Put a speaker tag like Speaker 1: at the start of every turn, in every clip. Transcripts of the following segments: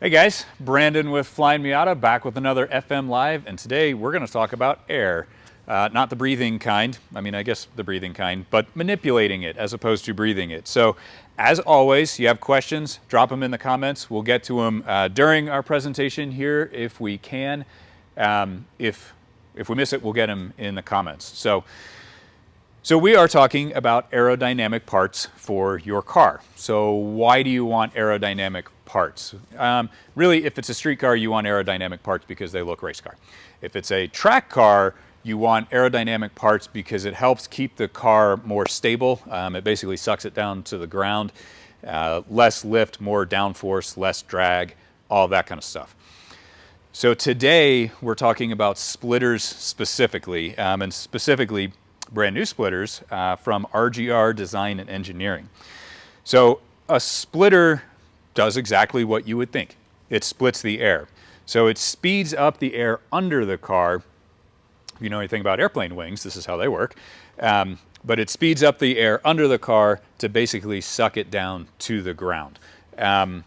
Speaker 1: Hey guys, Brandon with Flyin Miata, back with another FM Live, and today we're going to talk about air. Not the breathing kind, I guess the breathing kind, but manipulating it as opposed to breathing it. So, as always, you have questions, drop them in the comments. We'll get to them during our presentation here if we can. If we miss it, we'll get them in the comments. So we are talking about aerodynamic parts for your car. So why do you want aerodynamic parts? Really, if it's a street car, you want aerodynamic parts because they look race car. If it's a track car, you want aerodynamic parts because it helps keep the car more stable. It basically sucks it down to the ground. Less lift, more downforce, less drag, all that kind of stuff. So today we're talking about splitters specifically, and specifically brand new splitters from RGR Design and Engineering. So a splitter does exactly what you would think. It splits the air. So it speeds up the air under the car. If you know anything about airplane wings, this is how they work. But it speeds up the air under the car to basically suck it down to the ground. That's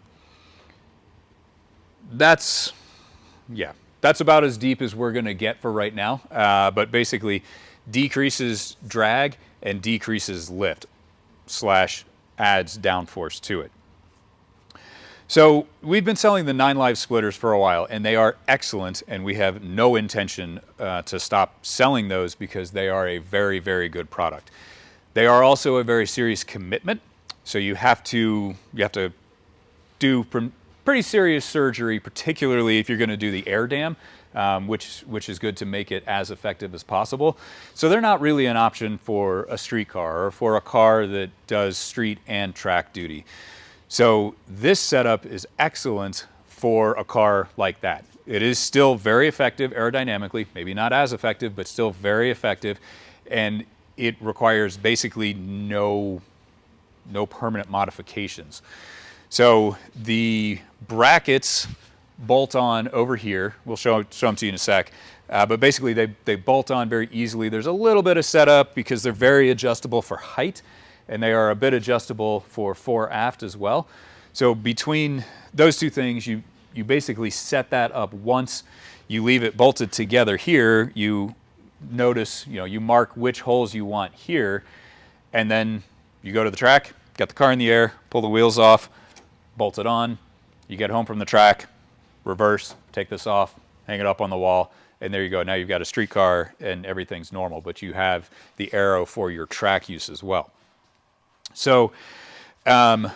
Speaker 1: about as deep as we're going to get for right now. But basically, decreases drag and decreases lift / adds downforce to it. So we've been selling the 9 Live splitters for a while, and they are excellent, and we have no intention to stop selling those because they are a very, very good product. They are also a very serious commitment, so you have to do pretty serious surgery, particularly if you're going to do the air dam. Which is good to make it as effective as possible. So they're not really an option for a street car or for a car that does street and track duty. So this setup is excellent for a car like that. It is still very effective aerodynamically, maybe not as effective, but still very effective, and it requires basically no permanent modifications. So the brackets bolt on over here. We'll show them to you in a sec. But basically they bolt on very easily. There's a little bit of setup because they're very adjustable for height, and they are a bit adjustable for fore aft as well. So between those two things, you basically set that up once. You leave it bolted together here. You notice, you mark which holes you want here, and then you go to the track, get the car in the air, pull the wheels off, bolt it on. You get home from the track, reverse, take this off, hang it up on the wall, and there you go. Now you've got a street car and everything's normal, but you have the aero for your track use as well. So I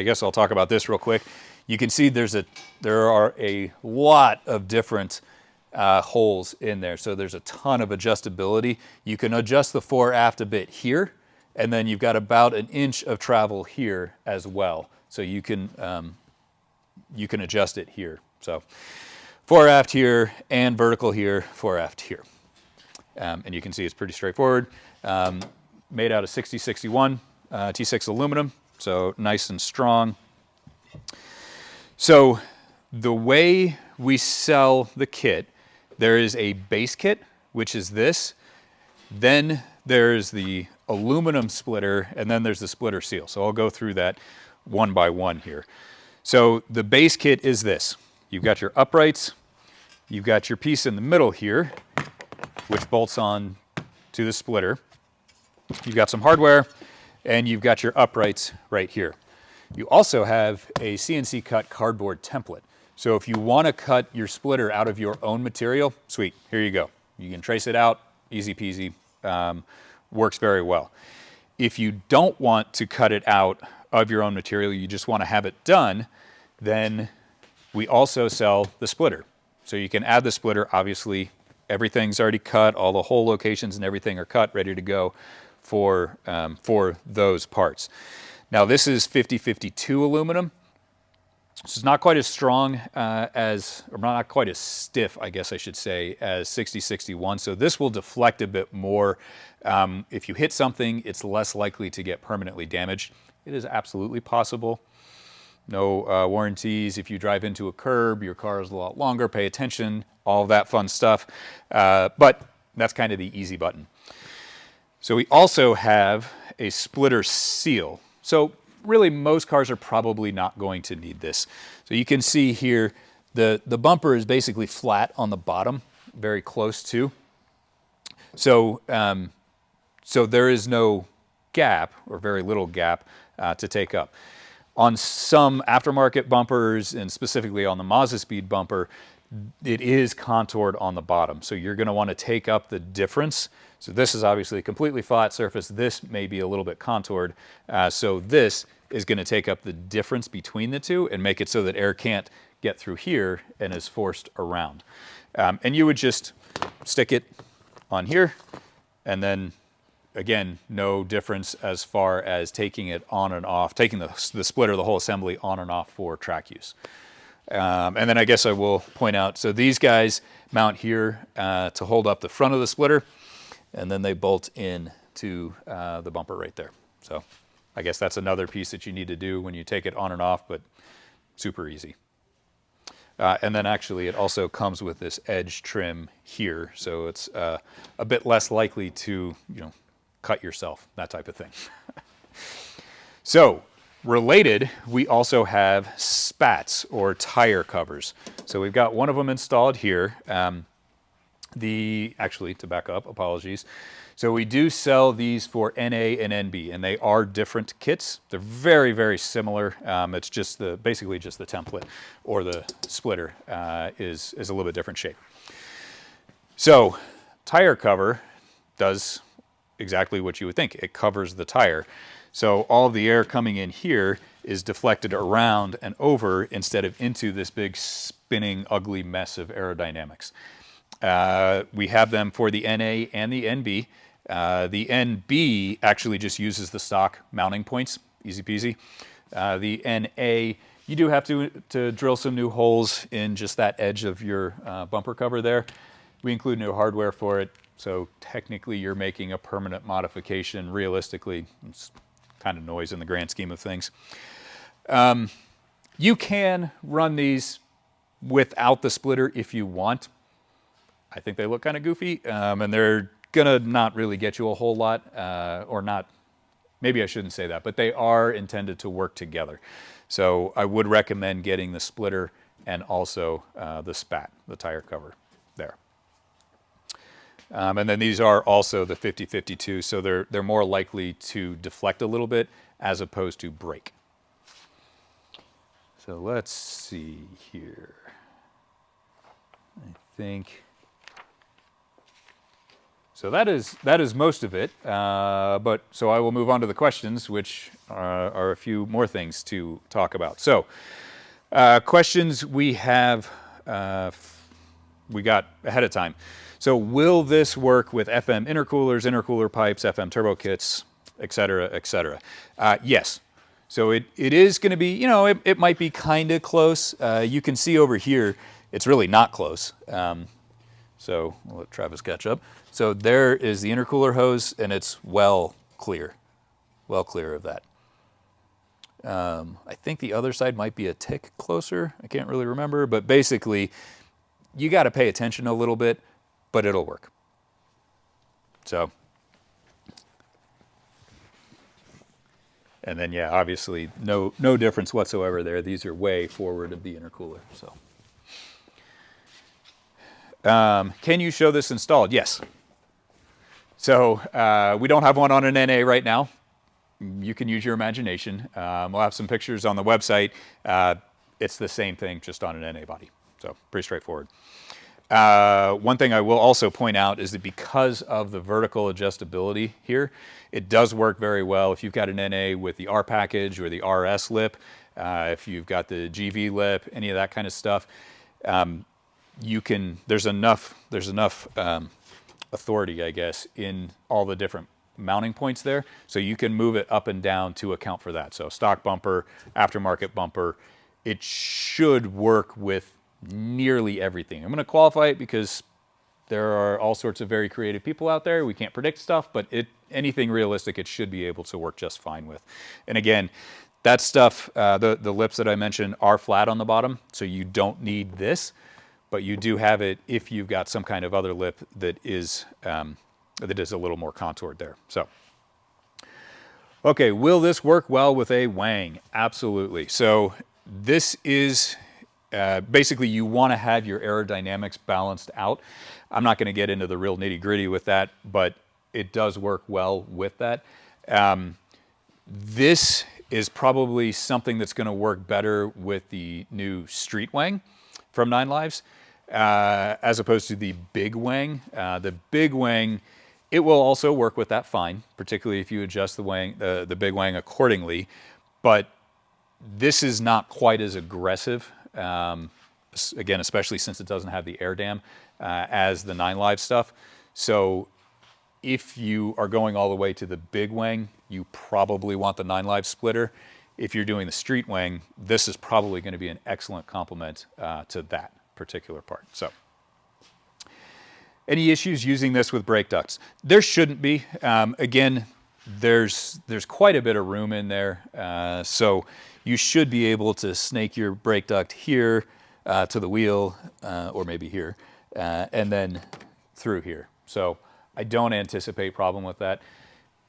Speaker 1: guess I'll talk about this real quick. You can see there are a lot of different holes in there, so there's a ton of adjustability. You can adjust the fore aft a bit here, and then you've got about an inch of travel here as well. So you can adjust it here. So fore aft here and vertical here, fore aft here. And you can see it's pretty straightforward. Made out of 6061 T6 aluminum, so nice and strong. So the way we sell the kit, there is a base kit, which is this. Then there's the aluminum splitter, and then there's the splitter seal. So I'll go through that one by one here. So the base kit is this. You've got your uprights, you've got your piece in the middle here, which bolts on to the splitter. You've got some hardware, and you've got your uprights right here. You also have a CNC cut cardboard template. So if you want to cut your splitter out of your own material, sweet, here you go. You can trace it out, easy peasy, works very well. If you don't want to cut it out of your own material, you just want to have it done, then we also sell the splitter. So you can add the splitter. Obviously, everything's already cut. All the hole locations and everything are cut, ready to go for those parts. Now, this is 5052 aluminum. This is not quite as strong or not quite as stiff, I guess I should say, as 6061. So this will deflect a bit more. If you hit something, it's less likely to get permanently damaged. It is absolutely possible. No warranties. If you drive into a curb, your car is a lot longer. Pay attention, all of that fun stuff. But that's kind of the easy button. So we also have a splitter seal. So really most cars are probably not going to need this. So you can see here, the bumper is basically flat on the bottom, very close to. So, so there is no gap, or very little gap, to take up. On some aftermarket bumpers, and specifically on the Mazda Speed bumper, it is contoured on the bottom. So you're going to want to take up the difference. So this is obviously a completely flat surface. This may be a little bit contoured. So this is going to take up the difference between the two and make it so that air can't get through here and is forced around. And you would just stick it on here, and then again, no difference as far as taking it on and off, taking the splitter, the whole assembly on and off for track use. And then I guess I will point out, so these guys mount here to hold up the front of the splitter, and then they bolt in to the bumper right there. So I guess that's another piece that you need to do when you take it on and off, but super easy. And then actually it also comes with this edge trim here, so it's a bit less likely to, cut yourself, that type of thing. So, related, we also have spats, or tire covers. So we've got one of them installed here. Actually, to back up, apologies. So we do sell these for NA and NB, and they are different kits. They're very, very similar. It's just basically just the template, or the splitter is a little bit different shape. So, tire cover does exactly what you would think. It covers the tire. So all of the air coming in here is deflected around and over instead of into this big spinning ugly mess of aerodynamics. We have them for the NA and the NB. The NB actually just uses the stock mounting points, easy peasy. The NA, you do have to drill some new holes in just that edge of your bumper cover there. We include new hardware for it. So technically you're making a permanent modification. Realistically, it's kind of noise in the grand scheme of things. You can run these without the splitter if you want. I think they look kind of goofy, and they're gonna not really get you a whole lot, or not, maybe I shouldn't say that, but they are intended to work together. So I would recommend getting the splitter and also the spat, the tire cover there. And then these are also the 50-52, so they're more likely to deflect a little bit as opposed to break. So let's see here. I think so. That is most of it. But so I will move on to the questions, which are a few more things to talk about. So questions we have we got ahead of time. So will this work with FM intercoolers, intercooler pipes, FM turbo kits, et cetera, et cetera? Yes. So it is going to be, it might be kind of close. You can see over here, it's really not close. So we'll let Travis catch up. So there is the intercooler hose, and it's well clear of that. I think the other side might be a tick closer. I can't really remember, but basically, you got to pay attention a little bit, but it'll work. So, and then yeah, obviously no difference whatsoever there. These are way forward of the intercooler. So, can you show this installed? Yes. So we don't have one on an NA right now. You can use your imagination. We'll have some pictures on the website. It's the same thing, just on an NA body. So pretty straightforward. One thing I will also point out is that because of the vertical adjustability here, it does work very well if you've got an NA with the R package or the RS lip, if you've got the GV lip, any of that kind of stuff. There's enough authority, I guess, in all the different mounting points there, so you can move it up and down to account for that. So stock bumper, aftermarket bumper, it should work with nearly everything. I'm going to qualify it because there are all sorts of very creative people out there. We can't predict stuff, but anything realistic, it should be able to work just fine with. And again, that stuff, the lips that I mentioned are flat on the bottom, so you don't need this, but you do have it if you've got some kind of other lip that is a little more contoured there. So Okay, will this work well with a wang? Absolutely. So this is basically you want to have your aerodynamics balanced out. I'm not going to get into the real nitty gritty with that, but it does work well with that. This is probably something that's going to work better with the new street wang from 9 Lives, as opposed to the big wang. The big wang, it will also work with that fine, particularly if you adjust the wang, the big wang accordingly. But this is not quite as aggressive, again, especially since it doesn't have the air dam as the 9 Live stuff. So if you are going all the way to the big wang, you probably want the 9 Live splitter. If you're doing the street wang, this is probably going to be an excellent complement to that particular part. So, any issues using this with brake ducts? There shouldn't be. Again, there's quite a bit of room in there, so you should be able to snake your brake duct here to the wheel, or maybe here, and then through here. So I don't anticipate problem with that.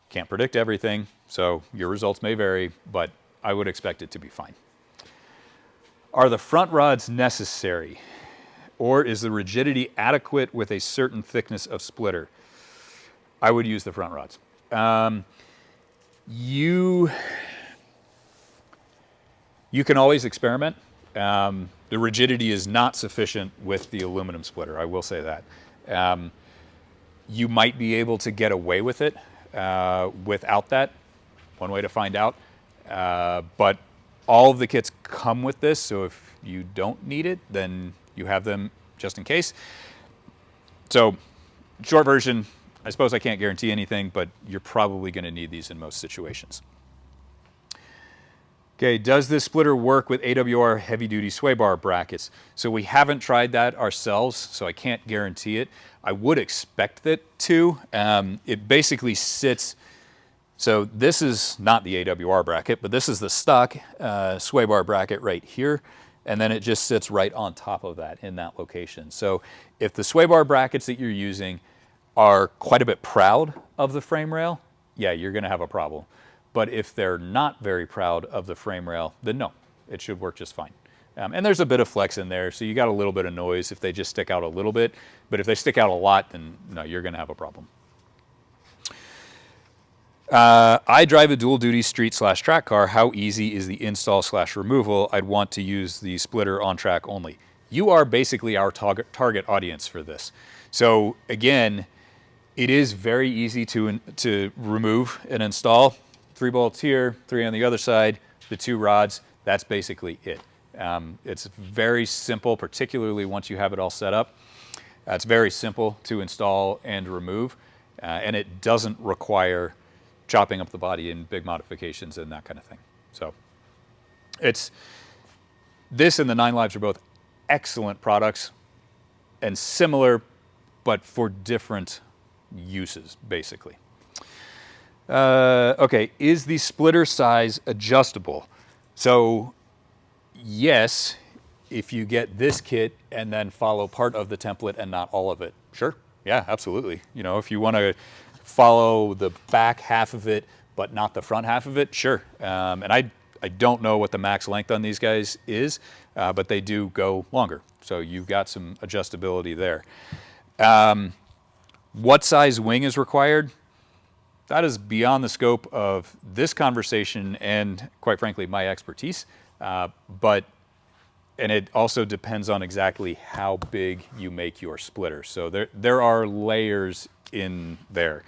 Speaker 1: Can't predict everything, so your results may vary, but I would expect it to be fine. Are the front rods necessary, or is the rigidity adequate with a certain thickness of splitter? I would use the front rods. You can always experiment. The rigidity is not sufficient with the aluminum splitter, I will say that. You might be able to get away with it without that. One way to find out. But all of the kits come with this, so if you don't need it, then you have them just in case. So, short version, I suppose I can't guarantee anything, but you're probably going to need these in most situations. Okay, does this splitter work with AWR heavy-duty sway bar brackets? So we haven't tried that ourselves, so I can't guarantee it. I would expect it to. It basically sits, so this is not the AWR bracket, but this is the stock sway bar bracket right here, and then it just sits right on top of that in that location. So if the sway bar brackets that you're using are quite a bit proud of the frame rail, yeah, you're going to have a problem. But if they're not very proud of the frame rail, then no, it should work just fine. And there's a bit of flex in there, so you got a little bit of noise if they just stick out a little bit. But if they stick out a lot, then no, you're going to have a problem. I drive a dual-duty street/track car. How easy is the install/removal? I'd want to use the splitter on track only. You are basically our target audience for this. So again, it is very easy to remove and install. 3 bolts here, 3 on the other side, the 2 rods, that's basically it. It's very simple, particularly once you have it all set up. It's very simple to install and remove, and it doesn't require chopping up the body in big modifications and that kind of thing. So this and the 9 Lives are both excellent products and similar, but for different uses, basically. Okay, is the splitter size adjustable? So yes, if you get this kit and then follow part of the template and not all of it. Sure, yeah, absolutely. You know, if you want to follow the back half of it but not the front half of it, sure. And I don't know what the max length on these guys is, but they do go longer. So you've got some adjustability there. What size wing is required? That is beyond the scope of this conversation and, quite frankly, my expertise. And it also depends on exactly how big you make your splitter. So there are layers in there.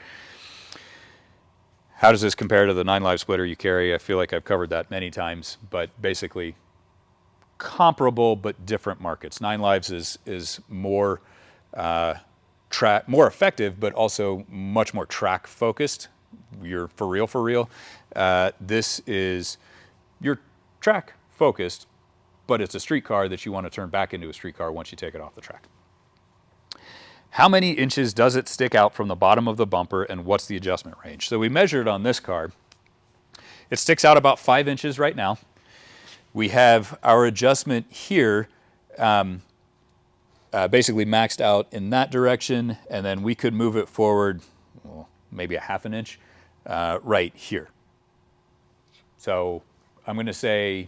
Speaker 1: How does this compare to the 9 Live splitter you carry? I feel like I've covered that many times, but basically comparable but different markets. 9 Lives is more more effective, but also much more track focused. You're for real. This is your track focused, but it's a street car that you want to turn back into a street car once you take it off the track. How many inches does it stick out from the bottom of the bumper, and what's the adjustment range? So we measured on this car. It sticks out about 5 inches right now. We have our adjustment here basically maxed out in that direction, and then we could move it forward, well, maybe a half an inch right here. So I'm going to say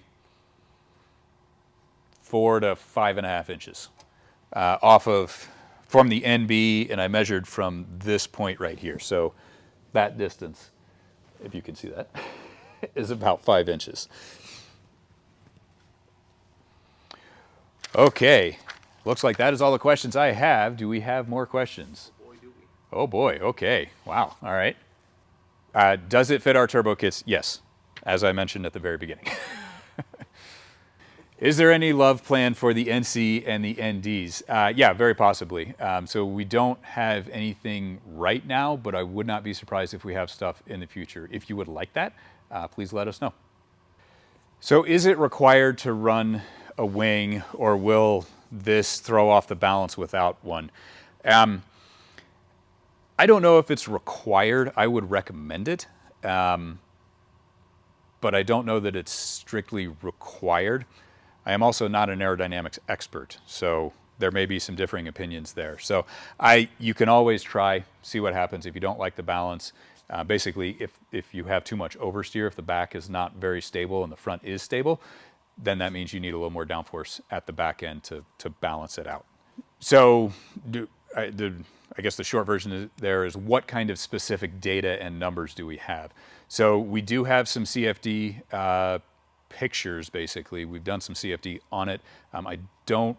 Speaker 1: 4 to 5.5 inches from the NB, and I measured from this point right here. So that distance, if you can see that, is about 5 inches. Okay, looks like that is all the questions I have. Do we have more questions?
Speaker 2: Boy, do we.
Speaker 1: Oh boy, okay, wow, all right. Does it fit our turbo kits? Yes, as I mentioned at the very beginning. Is there any love plan for the NC and the NDs? Yeah, very possibly. So we don't have anything right now, but I would not be surprised if we have stuff in the future. If you would like that, please let us know. So is it required to run a wing, or will this throw off the balance without one? I don't know if it's required. I would recommend it, but I don't know that it's strictly required. I am also not an aerodynamics expert, so there may be some differing opinions there. So you can always try, see what happens. If you don't like the balance, basically if you have too much oversteer, if the back is not very stable and the front is stable, then that means you need a little more downforce at the back end to balance it out. So I guess the short version there is, what kind of specific data and numbers do we have? So we do have some CFD pictures, basically. We've done some CFD on it. I don't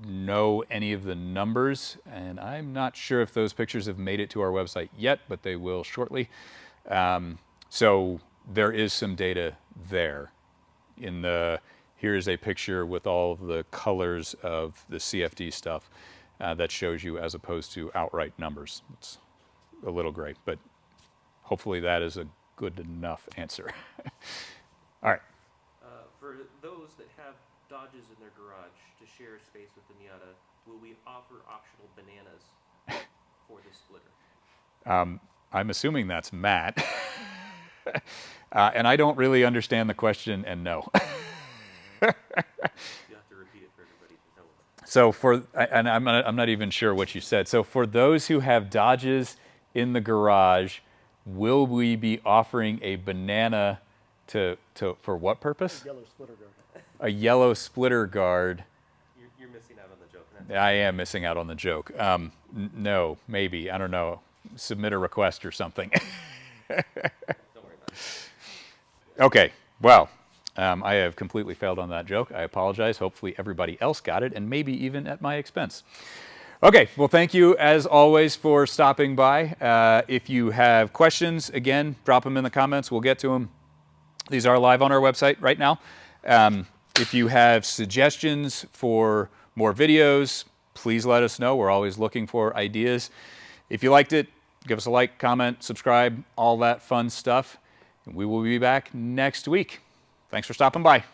Speaker 1: know any of the numbers, and I'm not sure if those pictures have made it to our website yet, but they will shortly. So there is some data there. Here's a picture with all of the colors of the CFD stuff that shows you, as opposed to outright numbers. It's a little gray, but hopefully that is a good enough answer. All right.
Speaker 2: For those that have Dodges in their garage to share space with the Miata, will we offer optional bananas for the splitter?
Speaker 1: I'm assuming that's Matt. And I don't really understand the question, and no.
Speaker 2: You have to repeat it for everybody to know.
Speaker 1: So I'm not even sure what you said. So for those who have Dodges in the garage, will we be offering a banana for what purpose?
Speaker 3: A yellow splitter guard.
Speaker 1: A yellow splitter guard.
Speaker 2: You're missing out on the joke.
Speaker 1: I am missing out on the joke. No, maybe, I don't know. Submit a request or something.
Speaker 2: Don't worry about it.
Speaker 1: Okay, well, I have completely failed on that joke. I apologize. Hopefully everybody else got it, and maybe even at my expense. Okay, well, thank you as always for stopping by. If you have questions, again, drop them in the comments. We'll get to them. These are live on our website right now. If you have suggestions for more videos, please let us know. We're always looking for ideas. If you liked it, give us a like, comment, subscribe, all that fun stuff. And we will be back next week. Thanks for stopping by.